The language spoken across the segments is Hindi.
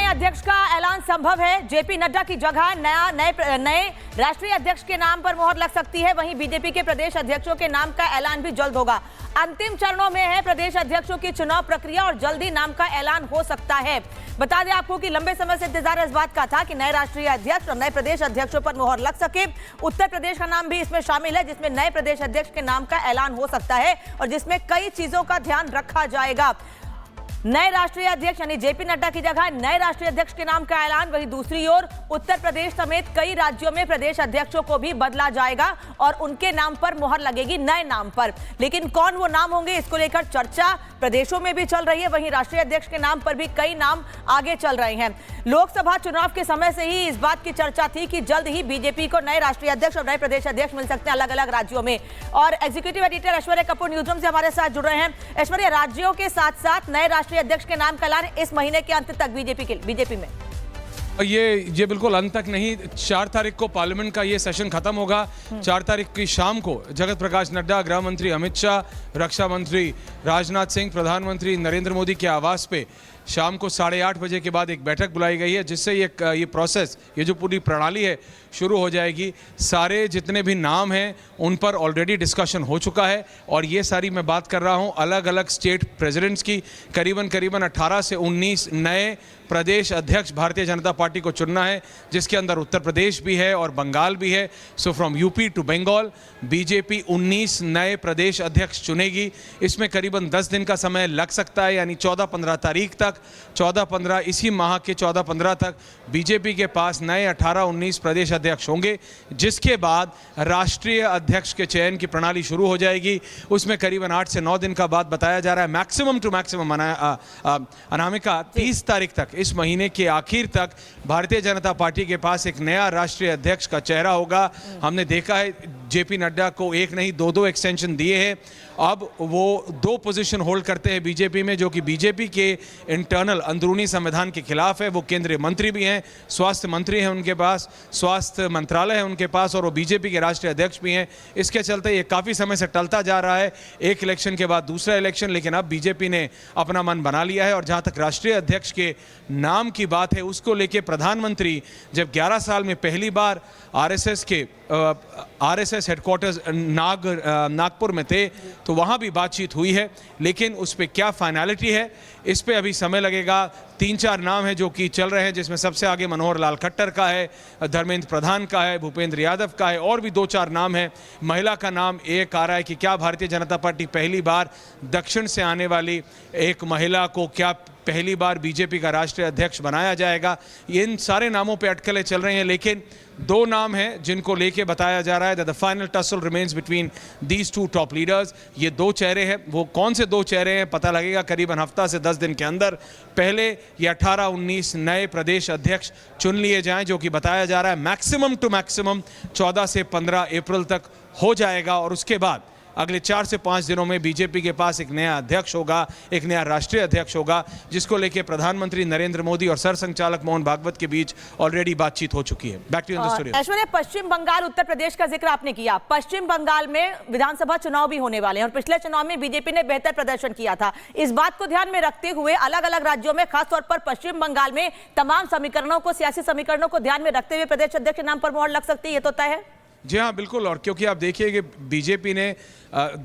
अध्यक्ष का ऐलान संभव है। जेपी नड्डा की जगह नए राष्ट्रीय अध्यक्ष के नाम पर मोहर लग सकती है। वहीं बीजेपी के प्रदेश अध्यक्षों के नाम का ऐलान भी जल्द होगा। अंतिम चरणों में है प्रदेश अध्यक्षों की चुनाव प्रक्रिया और जल्दी नाम का ऐलान हो सकता है। बता दें आपको कि लंबे समय से इंतजार इस बात का था कि नए राष्ट्रीय अध्यक्ष और नए प्रदेश अध्यक्षों पर मोहर लग सके। उत्तर प्रदेश का नाम भी इसमें शामिल है, जिसमें नए प्रदेश अध्यक्ष के नाम का ऐलान हो सकता है और जिसमें कई चीजों का ध्यान रखा जाएगा। नए राष्ट्रीय अध्यक्ष यानी जेपी नड्डा की जगह नए राष्ट्रीय अध्यक्ष के नाम का ऐलान। वहीं दूसरी ओर उत्तर प्रदेश समेत कई राज्यों में प्रदेश अध्यक्षों को भी बदला जाएगा और उनके नाम पर मोहर लगेगी नए नाम पर। लेकिन कौन वो नाम होंगे, इसको लेकर चर्चा प्रदेशों में भी चल रही है। वहीं राष्ट्रीय अध्यक्ष के नाम पर भी कई नाम आगे चल रहे हैं। लोकसभा चुनाव के समय से ही इस बात की चर्चा थी कि जल्द ही बीजेपी को नए राष्ट्रीय अध्यक्ष और नए प्रदेश अध्यक्ष मिल सकते हैं अलग अलग राज्यों में। और executive editor Aishwarya Kapoor news room से हमारे साथ जुड़ रहे हैं। ऐश्वर्या, राज्यों के साथ साथ नए राष्ट्रीय अध्यक्ष के नाम का ऐलान इस महीने के अंत तक बीजेपी में ये बिल्कुल अंत तक नहीं, 4 तारीख को पार्लियामेंट का ये सेशन खत्म होगा। 4 तारीख की शाम को जगत प्रकाश नड्डा, गृह मंत्री अमित शाह, रक्षा मंत्री राजनाथ सिंह, प्रधानमंत्री नरेंद्र मोदी के आवास पे शाम को 8:30 बजे के बाद एक बैठक बुलाई गई है, जिससे ये प्रोसेस, ये जो पूरी प्रणाली है शुरू हो जाएगी। सारे जितने भी नाम हैं उन पर ऑलरेडी डिस्कशन हो चुका है और ये सारी मैं बात कर रहा हूँ अलग अलग स्टेट प्रेसिडेंट्स की। करीबन 18 से 19 नए प्रदेश अध्यक्ष भारतीय जनता पार्टी को चुनना है, जिसके अंदर उत्तर प्रदेश भी है और बंगाल भी है। So from UP to Bengal BJP 19 नए प्रदेश अध्यक्ष चुनेगी। इसमें करीबन 10 दिन का समय लग सकता है, यानी 14-15 तारीख तक, 14-15 इसी माह के 14-15 तक बीजेपी के पास नए 18-19 प्रदेश अध्यक्ष होंगे, जिसके बाद राष्ट्रीय अध्यक्ष के चयन की प्रणाली शुरू हो जाएगी। उसमें करीबन 8 से 9 दिन का बाद बताया जा रहा है। मैक्सिमम टू मैक्सिमम अनामिका 30 तारीख तक, इस महीने के आखिर तक भारतीय जनता पार्टी के पास एक नया राष्ट्रीय अध्यक्ष का चेहरा होगा। हमने देखा है जेपी नड्डा को एक नहीं 2 एक्सटेंशन दिए हैं। अब वो 2 पोजीशन होल्ड करते हैं बीजेपी में, जो कि बीजेपी के इंटरनल अंदरूनी संविधान के खिलाफ है। वो केंद्रीय मंत्री भी हैं, स्वास्थ्य मंत्री हैं उनके पास, स्वास्थ्य मंत्रालय है उनके पास, और वो बीजेपी के राष्ट्रीय अध्यक्ष भी हैं। इसके चलते ये काफ़ी समय से टलता जा रहा है, एक इलेक्शन के बाद दूसरा इलेक्शन। लेकिन अब बीजेपी ने अपना मन बना लिया है। और जहाँ तक राष्ट्रीय अध्यक्ष के नाम की बात है, उसको लेके प्रधानमंत्री जब 11 साल में पहली बार आरएसएस हेडक्वार्टर्स नागपुर में थे, तो वहाँ भी बातचीत हुई है। लेकिन उस पर क्या फाइनलिटी है, इस पे अभी समय लगेगा। 3-4 नाम हैं जो कि चल रहे हैं, जिसमें सबसे आगे मनोहर लाल खट्टर का है, धर्मेंद्र प्रधान का है, भूपेंद्र यादव का है, और भी 2-4 नाम हैं। महिला का नाम एक आ रहा है कि क्या भारतीय जनता पार्टी पहली बार दक्षिण से आने वाली एक महिला को क्या पहली बार बीजेपी का राष्ट्रीय अध्यक्ष बनाया जाएगा। इन सारे नामों पे अटकलें चल रही हैं, लेकिन 2 नाम हैं जिनको लेके बताया जा रहा है the final tussle remains between these 2 top leaders. ये 2 चेहरे हैं, वो कौन से 2 चेहरे हैं पता लगेगा करीबन हफ्ता से 10 दिन के अंदर। पहले ये 18-19 नए प्रदेश अध्यक्ष चुन लिए जाएं, जो कि बताया जा रहा है मैक्सिमम टू मैक्सिमम 14 से 15 अप्रैल तक हो जाएगा। और उसके बाद अगले 4 से 5 दिनों में बीजेपी के पास एक नया अध्यक्ष होगा, एक नया राष्ट्रीय अध्यक्ष होगा, जिसको लेके प्रधानमंत्री नरेंद्र मोदी और सरसंघचालक मोहन भागवत के बीच ऑलरेडी बातचीत हो चुकी है। Back to the studio. Aishwarya, Paschim Bangal Uttar Pradesh का जिक्र आपने किया। पश्चिम बंगाल में विधानसभा चुनाव भी होने वाले हैं और पिछले चुनाव में बीजेपी ने बेहतर प्रदर्शन किया था। इस बात को ध्यान में रखते हुए अलग अलग राज्यों में, खासतौर पर पश्चिम बंगाल में, तमाम समीकरणों को, सियासी समीकरणों को ध्यान में रखते हुए प्रदेश अध्यक्ष के नाम पर मोहर लग सकती है, ये तो तय है? जी हाँ, बिल्कुल। और क्योंकि आप देखिए कि बीजेपी ने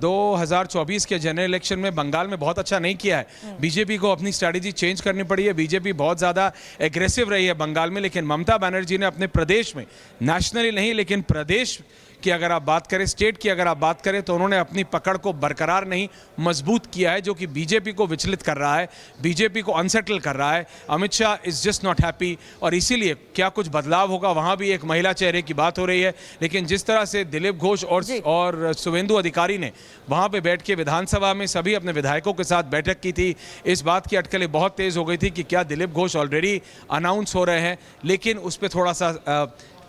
2024 के जनरल इलेक्शन में बंगाल में बहुत अच्छा नहीं किया है। बीजेपी को अपनी स्ट्रैटेजी चेंज करनी पड़ी है। बीजेपी बहुत ज़्यादा एग्रेसिव रही है बंगाल में, लेकिन ममता बनर्जी ने अपने प्रदेश में, नेशनली नहीं लेकिन प्रदेश की अगर आप बात करें, स्टेट की अगर आप बात करें, तो उन्होंने अपनी पकड़ को बरकरार नहीं मजबूत किया है, जो कि बीजेपी को विचलित कर रहा है, बीजेपी को अनसेटल कर रहा है। Amit Shah is just not happy और इसीलिए क्या कुछ बदलाव होगा, वहाँ भी एक महिला चेहरे की बात हो रही है। लेकिन जिस तरह से दिलीप घोष और शुभेंदु अधिकारी ने वहाँ पे बैठ के विधानसभा में सभी अपने विधायकों के साथ बैठक की थी, इस बात की अटकलें बहुत तेज़ हो गई थी कि क्या दिलीप घोष ऑलरेडी अनाउंस हो रहे हैं। लेकिन उस पर थोड़ा सा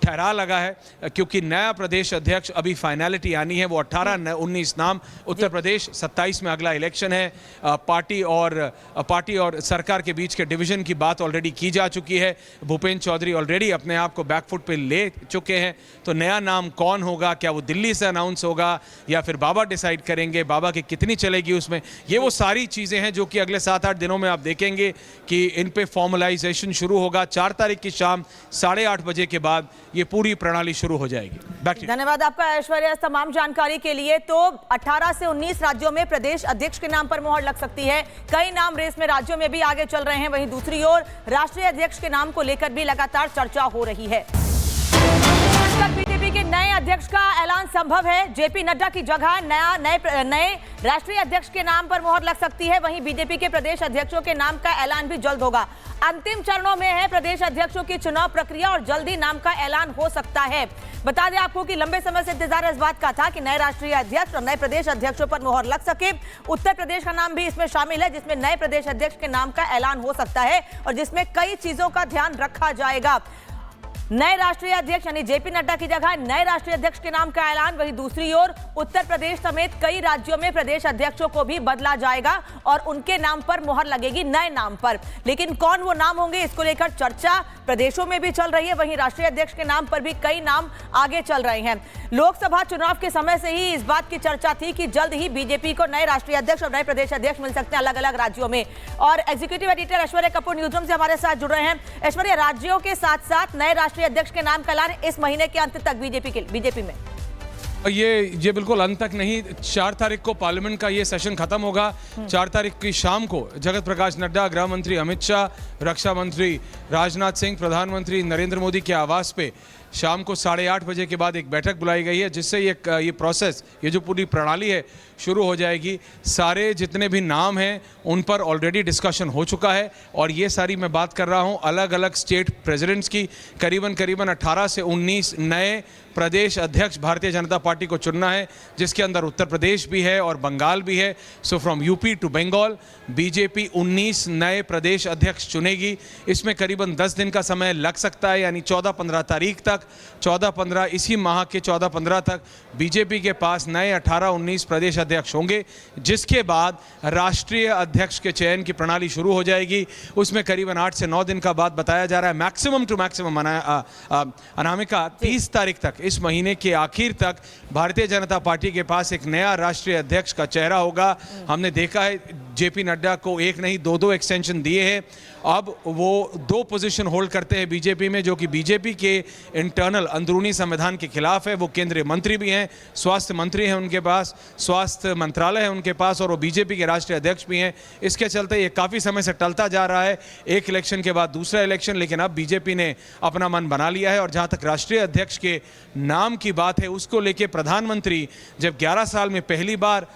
ठहरा लगा है, क्योंकि नया प्रदेश अध्यक्ष अभी फाइनलिटी आनी है। वो 18-19 नाम उत्तर प्रदेश, 27 में अगला इलेक्शन है। पार्टी और सरकार के बीच के डिवीजन की बात ऑलरेडी की जा चुकी है। भूपेंद्र चौधरी ऑलरेडी अपने आप को बैकफुट पे ले चुके हैं। तो नया नाम कौन होगा, क्या वो दिल्ली से अनाउंस होगा या फिर बाबा डिसाइड करेंगे, बाबा की कितनी चलेगी उसमें, ये वो सारी चीज़ें हैं जो कि अगले 7-8 दिनों में आप देखेंगे कि इन पे फॉर्मलाइजेशन शुरू होगा। 4 तारीख की शाम 8:30 बजे के बाद ये पूरी प्रणाली शुरू हो जाएगी। धन्यवाद आपका ऐश्वर्या तमाम जानकारी के लिए। तो 18 से 19 राज्यों में प्रदेश अध्यक्ष के नाम पर मोहर लग सकती है। कई नाम रेस में राज्यों में भी आगे चल रहे हैं। वहीं दूसरी ओर राष्ट्रीय अध्यक्ष के नाम को लेकर भी लगातार चर्चा हो रही है। बीजेपी के नए अध्यक्ष का ऐलान संभव है। जेपी नड्डा की जगह नए राष्ट्रीय अध्यक्ष के नाम पर मोहर लग सकती है। वहीं बीजेपी के प्रदेश अध्यक्षों के नाम का ऐलान भी जल्द होगा। अंतिम चरणों में है प्रदेश अध्यक्षों की चुनाव प्रक्रिया और जल्दी नाम का ऐलान हो सकता है। बता दें आपको कि लंबे समय से इंतजार इस बात का था कि नए राष्ट्रीय अध्यक्ष और नए प्रदेश अध्यक्षों पर मोहर लग सके। उत्तर प्रदेश का नाम भी इसमें शामिल है, जिसमें नए प्रदेश अध्यक्ष के नाम का ऐलान हो सकता है और जिसमें कई चीजों का ध्यान रखा जाएगा। नए राष्ट्रीय अध्यक्ष यानी जेपी नड्डा की जगह नए राष्ट्रीय अध्यक्ष के नाम का ऐलान। वहीं दूसरी ओर उत्तर प्रदेश समेत कई राज्यों में प्रदेश अध्यक्षों को भी बदला जाएगा और उनके नाम पर मोहर लगेगी नए नाम पर। लेकिन कौन वो नाम होंगे, इसको लेकर चर्चा प्रदेशों में भी चल रही है। वहीं राष्ट्रीय अध्यक्ष के नाम पर भी कई नाम आगे चल रहे हैं। लोकसभा चुनाव के समय से ही इस बात की चर्चा थी कि जल्द ही बीजेपी को नए राष्ट्रीय अध्यक्ष और नए प्रदेश अध्यक्ष मिल सकते हैं अलग अलग राज्यों में। और executive editor Aishwarya Kapoor news room से हमारे साथ जुड़ रहे हैं। ऐश्वर्या, राज्यों के साथ साथ नए राष्ट्रीय अध्यक्ष के नाम का ऐलान इस महीने के अंत तक बीजेपी में ये बिल्कुल अंत तक नहीं, 4 तारीख को पार्लियामेंट का ये सेशन खत्म होगा। 4 तारीख की शाम को जगत प्रकाश नड्डा, गृह मंत्री अमित शाह, रक्षा मंत्री राजनाथ सिंह, प्रधानमंत्री नरेंद्र मोदी के आवास पे शाम को 8:30 बजे के बाद एक बैठक बुलाई गई है, जिससे ये प्रोसेस, ये जो पूरी प्रणाली है शुरू हो जाएगी। सारे जितने भी नाम हैं उन पर ऑलरेडी डिस्कशन हो चुका है और ये सारी मैं बात कर रहा हूँ अलग अलग स्टेट प्रेसिडेंट्स की। करीबन 18 से 19 नए प्रदेश अध्यक्ष भारतीय जनता पार्टी को चुनना है, जिसके अंदर उत्तर प्रदेश भी है और बंगाल भी है। So from UP to Bengal BJP 19 नए प्रदेश अध्यक्ष चुनेगी। इसमें करीबन 10 दिन का समय लग सकता है, यानी 14-15 तारीख तक, 14-15 इसी माह के 14-15 तक बीजेपी के पास नए 18-19 प्रदेश अध्यक्ष होंगे, जिसके बाद राष्ट्रीय अध्यक्ष के चयन की प्रणाली शुरू हो जाएगी। उसमें करीबन 8 से 9 दिन का बाद बताया जा रहा है। मैक्सिमम टू मैक्सिमम अनामिका 30 तारीख तक, इस महीने के आखिर तक भारतीय जनता पार्टी के पास एक नया राष्ट्रीय अध्यक्ष का चेहरा होगा। हमने देखा है जेपी नड्डा को एक नहीं 2 एक्सटेंशन दिए हैं। अब वो 2 पोजीशन होल्ड करते हैं बीजेपी में, जो कि बीजेपी के इंटरनल अंदरूनी संविधान के खिलाफ है। वो केंद्रीय मंत्री भी हैं, स्वास्थ्य मंत्री हैं उनके पास, स्वास्थ्य मंत्रालय है उनके पास, और वो बीजेपी के राष्ट्रीय अध्यक्ष भी हैं। इसके चलते ये काफ़ी समय से टलता जा रहा है, एक इलेक्शन के बाद दूसरा इलेक्शन। लेकिन अब बीजेपी ने अपना मन बना लिया है। और जहाँ तक राष्ट्रीय अध्यक्ष के नाम की बात है, उसको लेके प्रधानमंत्री जब 11 साल में पहली बार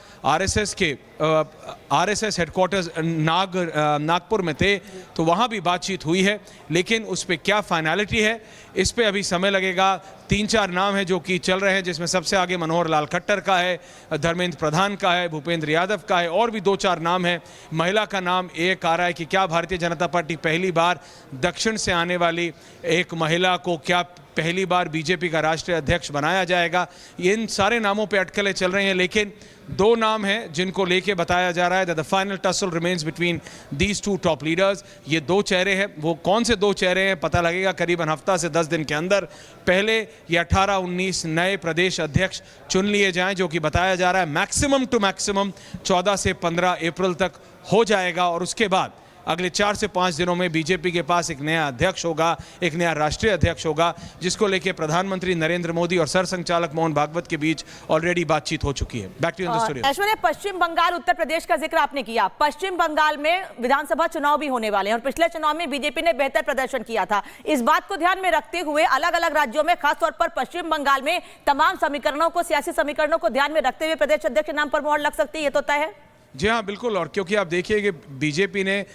आरएसएस हेडक्वार्टर्स नागपुर में थे, तो वहाँ भी बातचीत हुई है। लेकिन उस पर क्या फाइनलिटी है, इस पे अभी समय लगेगा। 3-4 नाम हैं जो कि चल रहे हैं, जिसमें सबसे आगे मनोहर लाल खट्टर का है, धर्मेंद्र प्रधान का है, भूपेंद्र यादव का है, और भी 2-4 नाम हैं। महिला का नाम एक आ रहा है कि क्या भारतीय जनता पार्टी पहली बार दक्षिण से आने वाली एक महिला को क्या पहली बार बीजेपी का राष्ट्रीय अध्यक्ष बनाया जाएगा। इन सारे नामों पे अटकलें चल रही हैं, लेकिन 2 नाम हैं जिनको लेके बताया जा रहा है the final tussle remains between these 2 top leaders. ये 2 चेहरे हैं, वो कौन से 2 चेहरे हैं पता लगेगा करीबन हफ्ता से 10 दिन के अंदर। पहले ये 18-19 नए प्रदेश अध्यक्ष चुन लिए जाएं, जो कि बताया जा रहा है मैक्सिमम टू मैक्सिमम 14 से 15 अप्रैल तक हो जाएगा। और उसके बाद अगले 4 से 5 दिनों में बीजेपी के पास एक नया अध्यक्ष होगा, एक नया राष्ट्रीय अध्यक्ष होगा, जिसको लेके प्रधानमंत्री नरेंद्र मोदी और सरसंघचालक मोहन भागवत के बीच ऑलरेडी बातचीत हो चुकी है। Back to the studio. Aishwarya, Paschim Bangal Uttar Pradesh का जिक्र आपने किया। पश्चिम बंगाल में विधानसभा चुनाव भी होने वाले हैं और पिछले चुनाव में बीजेपी ने बेहतर प्रदर्शन किया था। इस बात को ध्यान में रखते हुए अलग अलग राज्यों में, खासतौर पर पश्चिम बंगाल में, तमाम समीकरणों को, सियासी समीकरणों को ध्यान में रखते हुए प्रदेश अध्यक्ष के नाम पर मोहर लग सकती है, ये तो तय है? जी हाँ, बिल्कुल। और क्योंकि आप देखिए कि बीजेपी ने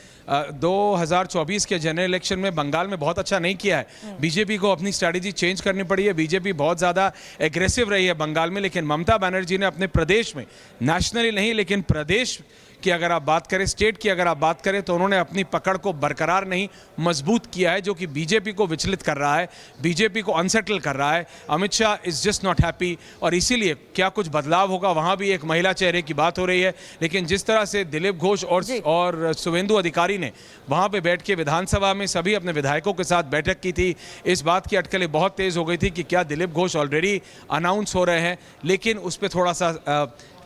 2024 के जनरल इलेक्शन में बंगाल में बहुत अच्छा नहीं किया है। बीजेपी को अपनी स्ट्रैटेजी चेंज करनी पड़ी है। बीजेपी बहुत ज़्यादा एग्रेसिव रही है बंगाल में, लेकिन ममता बनर्जी ने अपने प्रदेश में, नेशनली नहीं लेकिन प्रदेश की अगर आप बात करें, स्टेट की अगर आप बात करें, तो उन्होंने अपनी पकड़ को बरकरार नहीं मजबूत किया है, जो कि बीजेपी को विचलित कर रहा है, बीजेपी को अनसेटल कर रहा है। Amit Shah is just not happy, और इसीलिए क्या कुछ बदलाव होगा, वहां भी एक महिला चेहरे की बात हो रही है। लेकिन जिस तरह से दिलीप घोष और शुभेंदु अधिकारी ने वहां पे बैठ के विधानसभा में सभी अपने विधायकों के साथ बैठक की थी, इस बात की अटकलें बहुत तेज हो गई थी कि क्या दिलीप घोष ऑलरेडी अनाउंस हो रहे हैं। लेकिन उस पर थोड़ा सा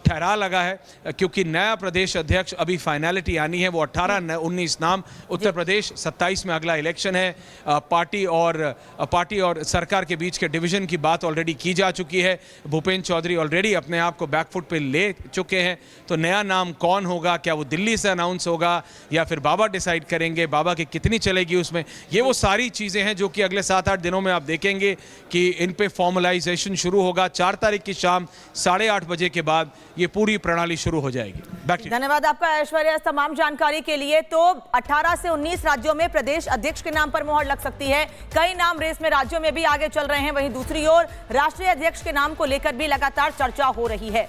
ठहरा लगा है, क्योंकि नया प्रदेश अध्यक्ष अभी फाइनलिटी आनी है। वो 18-19 नाम, उत्तर प्रदेश 27 में अगला इलेक्शन है। पार्टी और सरकार के बीच के डिवीजन की बात ऑलरेडी की जा चुकी है। भूपेंद्र चौधरी ऑलरेडी अपने आप को बैकफुट पे ले चुके हैं। तो नया नाम कौन होगा, क्या वो दिल्ली से अनाउंस होगा या फिर बाबा डिसाइड करेंगे, बाबा की कितनी चलेगी उसमें, ये वो सारी चीज़ें हैं जो कि अगले 7-8 दिनों में आप देखेंगे कि इन पे फॉर्मलाइजेशन शुरू होगा। 4 तारीख की शाम 8:30 बजे के बाद ये पूरी प्रणाली शुरू हो जाएगी। धन्यवाद आपका ऐश्वर्या, तमाम जानकारी के लिए। तो 18 से 19 राज्यों में प्रदेश अध्यक्ष के नाम पर मोहर लग सकती है। कई नाम रेस में राज्यों में भी आगे चल रहे हैं। वहीं दूसरी ओर राष्ट्रीय अध्यक्ष के नाम को लेकर भी लगातार चर्चा हो रही है।